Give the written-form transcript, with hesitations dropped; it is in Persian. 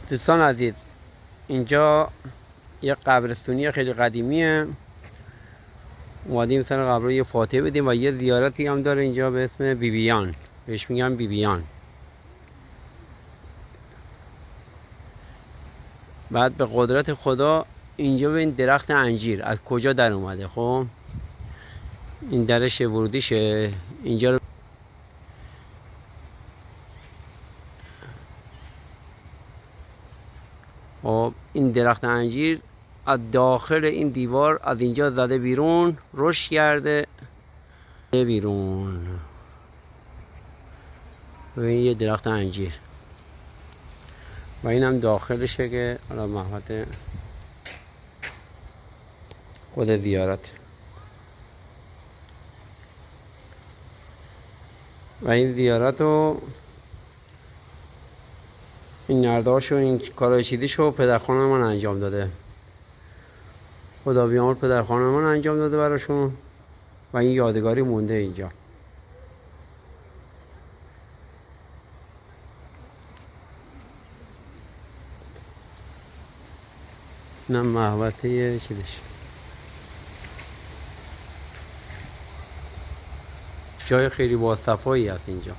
دوستان عزیز، اینجا یه قبرستونی خیلی قدیمیه. اومدیم سر قبر رو یه فاتحه بدیم و یه زیارتی هم داره اینجا به اسم بیبیان، بهش میگن بیبیان. بعد به قدرت خدا اینجا به این درخت انجیر از کجا در اومده. خب این درش ورودیشه اینجا رو. خب این درخت انجیر از داخل این دیوار از اینجا زده بیرون، رشد کرده بیرون. و این یه درخت انجیر و این هم داخلشه که حالا محوط خود زیارت. و این زیارت و این نردهاش و این کارای چیدیشو پدرخوانم من انجام داده. خدا بیامرز پدرخوانم من انجام داده براشون و این یادگاری مونده اینجا. نه محوطه چیدش، جای خیلی با صفایی هست اینجا.